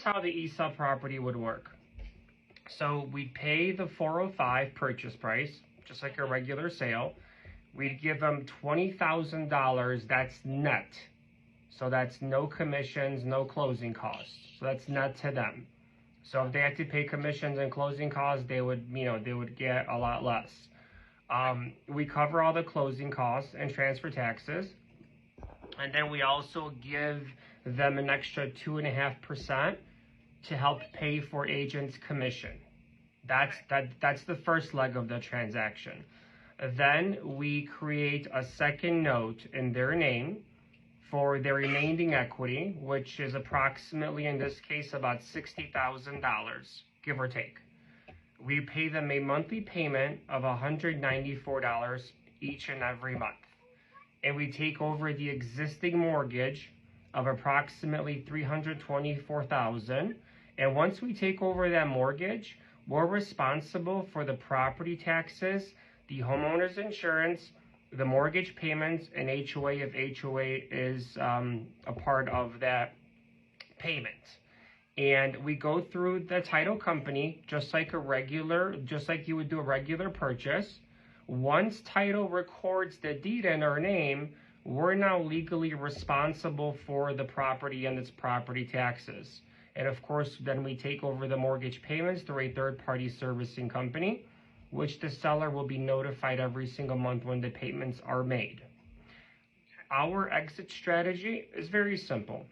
is how the ESA property would work. So we pay the $405 purchase price, just like a regular sale. We'd give them $20,000, that's net. So that's no commissions, no closing costs. So that's net to them. So if they had to pay commissions and closing costs, they would, they would get a lot less. We cover all the closing costs and transfer taxes. And then we also give them an extra 2.5% to help pay for agents' commission. That's the first leg of the transaction. Then we create a second note in their name for their remaining equity, which is approximately, in this case, about $60,000, give or take. We pay them a monthly payment of $194 each and every month. And we take over the existing mortgage of approximately $324,000. And once we take over that mortgage, we're responsible for the property taxes, the homeowner's insurance, the mortgage payments, and HOA if HOA is a part of that payment. And we go through the title company just like you would do a regular purchase. Once title records the deed in our name, we're now legally responsible for the property and its property taxes. And of course, then we take over the mortgage payments through a third-party servicing company, which the seller will be notified every single month when the payments are made. Our exit strategy is very simple.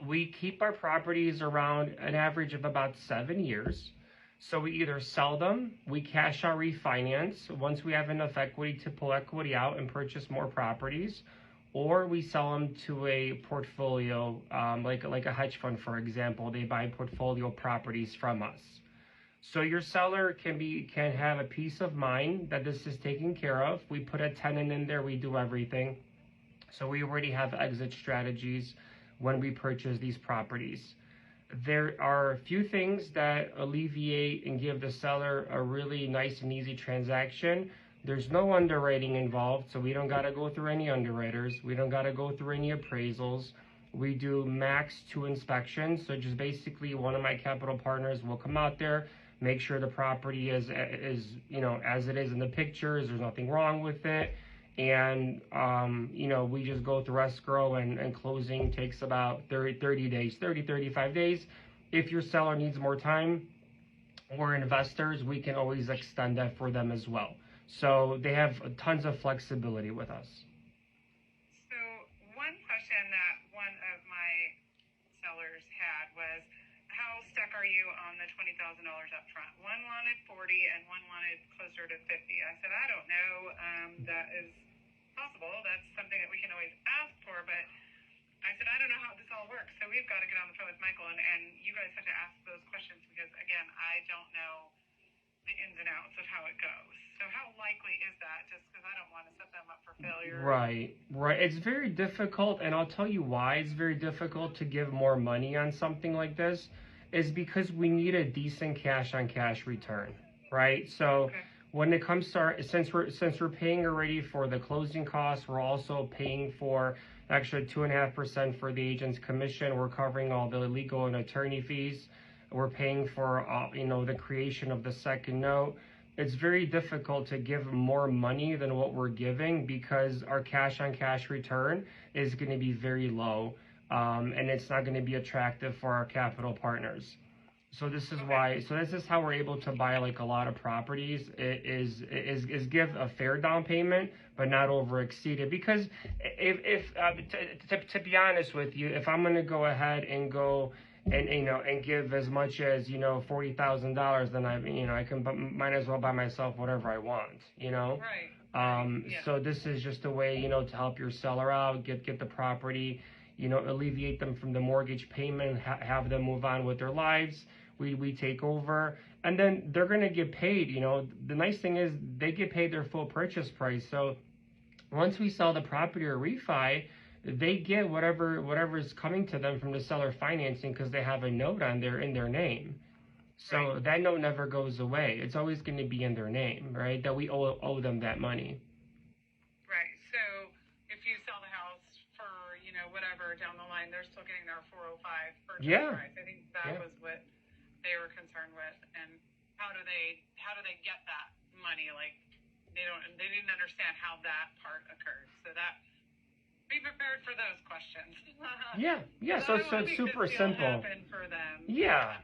We keep our properties around an average of about 7 years. So we either sell them, we cash out refinance once we have enough equity to pull equity out and purchase more properties, or we sell them to a portfolio, like a hedge fund, for example. They buy portfolio properties from us. So your seller can have a peace of mind that this is taken care of. We put a tenant in there, we do everything. So we already have exit strategies when we purchase these properties. There are a few things that alleviate and give the seller a really nice and easy transaction. There's no underwriting involved, so we don't got to go through any underwriters. We don't got to go through any appraisals. We do max 2 inspections. So just basically one of my capital partners will come out there, make sure the property is as it is in the pictures, there's nothing wrong with it. And, we just go through escrow and closing takes about 35 days. If your seller needs more time, we're investors, we can always extend that for them as well. So they have tons of flexibility with us. So one question that one of my sellers had was, how stuck are you on the $20,000 up front? One wanted 40 and one wanted closer to 50. I said, I don't know. That is possible. That's something that we can always ask for, but I said, I don't know how this all works. So we've got to get on the phone with Michael, and you guys have to ask those questions because, again, I don't know the ins and outs of how it goes. So how likely is that, just because I don't want to set them up for failure? Right. It's very difficult, and I'll tell you why it's very difficult to give more money on something like this, is because we need a decent cash-on-cash return, right? So when it comes to since we're paying already for the closing costs, we're also paying for extra 2.5% for the agent's commission. We're covering all the legal and attorney fees. We're paying for the creation of the second note. It's very difficult to give more money than what we're giving because our cash-on-cash return is going to be very low, and it's not going to be attractive for our capital partners. So this is why. So this is how we're able to buy like a lot of properties. Is give a fair down payment, but not over exceed it. Because to be honest with you, if I'm going to go ahead and go and give as much as $40,000, then I can might as well buy myself whatever I want. Right. So this is just a way to help your seller out, get the property, alleviate them from the mortgage payment, have them move on with their lives. We take over, and then they're going to get paid. The nice thing is they get paid their full purchase price. So once we sell the property or refi, they get whatever is coming to them from the seller financing because they have a note on there in their name. So that note never goes away. It's always going to be in their name, right? That we owe them that money. Right. So if you sell the house for whatever or down the line, they're still getting their 405 purchase Yeah. price. I think that was what they were concerned with. And how do they get that money? Like, they didn't understand how that part occurred. So that, be prepared for those questions. Yeah. So it's super simple. For them. Yeah.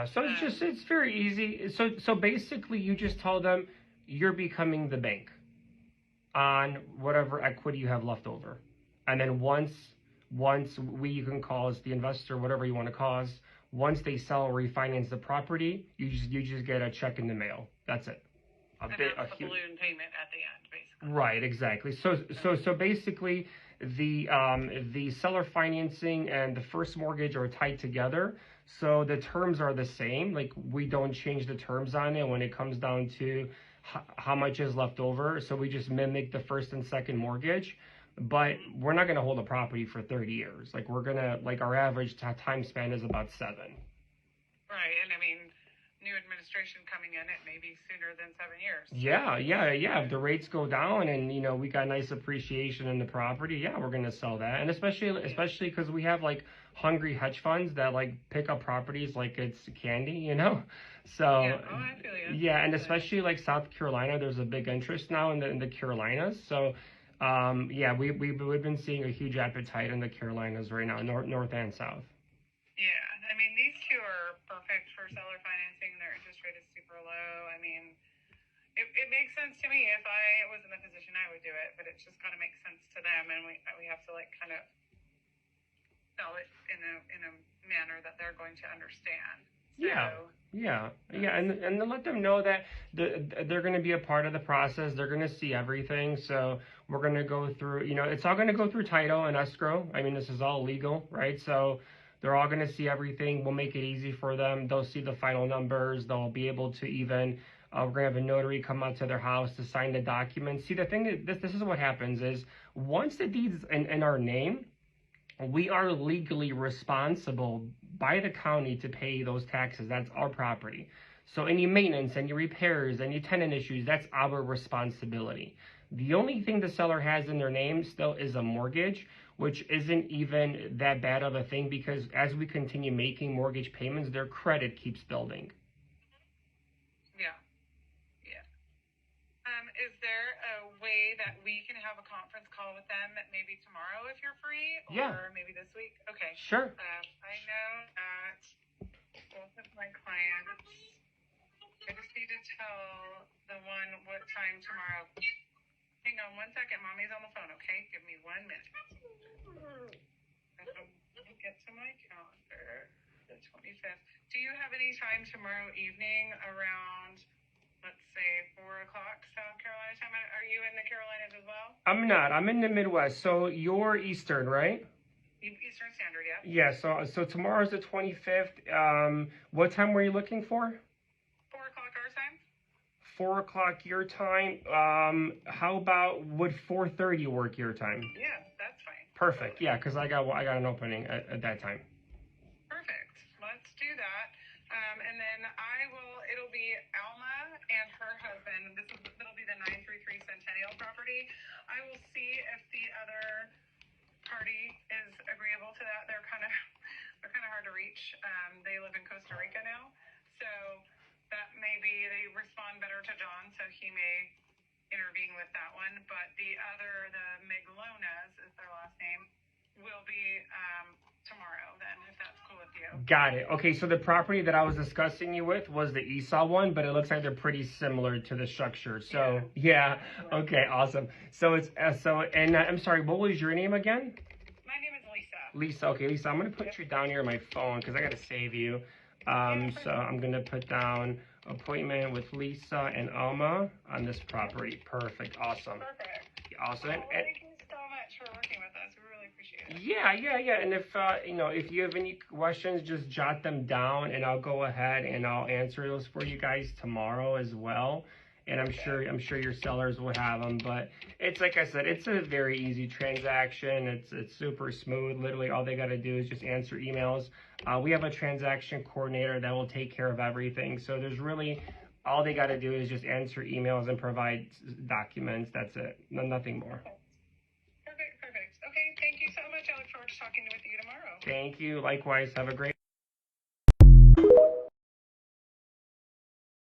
So it's very easy. So basically, you just tell them you're becoming the bank on whatever equity you have left over, and then once you can call us the investor, whatever you want to call us. Once they sell or refinance the property, you just get a check in the mail. That's it. That's the balloon payment at the end, basically. Right, exactly. So basically, the seller financing and the first mortgage are tied together. So the terms are the same. Like, we don't change the terms on it when it comes down to how much is left over. So we just mimic the first and second mortgage. But we're not going to hold a property for 30 years. Like, we're going to, like, our average time span is about 7. Right. And I mean, new administration coming in, it may be sooner than 7 years. Yeah. If the rates go down and, we got nice appreciation in the property, we're going to sell that. And especially because we have, like, hungry hedge funds that, like, pick up properties like it's candy, So, I feel you. Yeah, and especially, like, South Carolina, there's a big interest now in the Carolinas. So, we've been seeing a huge appetite in the Carolinas right now, north and south. Yeah, I mean, these two are perfect for seller financing. Their interest rate is super low. I mean, it makes sense to me. If I was in the position, I would do it, but it just kind of makes sense to them, and we have to, like, kind of sell it in a manner that they're going to understand. So, Yeah, and let them know that they're going to be a part of the process. They're going to see everything. So we're going to go through, it's all going to go through title and escrow. I mean, this is all legal, right? So they're all going to see everything. We'll make it easy for them. They'll see the final numbers. They'll be able to even, we're going to have a notary come out to their house to sign the documents. See, the thing that this is what happens is once the deed's in our name, we are legally responsible by the county to pay those taxes. That's our property. So any maintenance, any repairs, any tenant issues, that's our responsibility. The only thing the seller has in their name still is a mortgage, which isn't even that bad of a thing because as we continue making mortgage payments, their credit keeps building. Is there a way that we can have a conference call with them maybe tomorrow if you're free? Or maybe this week? Okay. Sure. I know that both of my clients, I just need to tell the one what time tomorrow. Hang on one second. Mommy's on the phone, okay? Give me 1 minute. Let me get to my calendar. The 25th. Do you have any time tomorrow evening around, let's say, 4 o'clock South Carolina time? Are you in the Carolinas as well? I'm not. I'm in the Midwest. So you're Eastern, right? Eastern Standard, yeah. Yeah. So tomorrow's the 25th. What time were you looking for? 4 o'clock our time. 4 o'clock your time. How about would 4:30 work your time? Yeah, that's fine. Perfect. Yeah, because I got an opening at that time. Perfect. Let's do that. And then it'll be Alma and her husband. It'll be the 933 Centennial property. I will see if the other party is agreeable to that. They're kind of hard to reach. They live in Costa Rica now. So that maybe they respond better to John, so he may intervene with that one. But the Meglonas is their last name, will be tomorrow then, if that's cool with you. Got it. Okay, so the property that I was discussing you with was the Esau one, but it looks like they're pretty similar to the structure. So yeah. Okay, awesome. So it's I'm sorry, what was your name again? My name is Lisa. Lisa. Okay, Lisa, I'm gonna put you down here on my phone because I gotta save you. So I'm gonna put down appointment with Lisa and Alma on this property. Perfect. Awesome. Perfect. Awesome. Thank you so much for working with us. We really appreciate it. Yeah. And if you have any questions, just jot them down, and I'll go ahead and I'll answer those for you guys tomorrow as well. And I'm sure your sellers will have them. But it's like I said, it's a very easy transaction. It's super smooth. Literally, all they got to do is just answer emails. We have a transaction coordinator that will take care of everything. So there's really all they got to do is just answer emails and provide documents. That's it. Nothing more. Perfect. Okay, thank you so much. I look forward to talking Thank you. Likewise. Have a great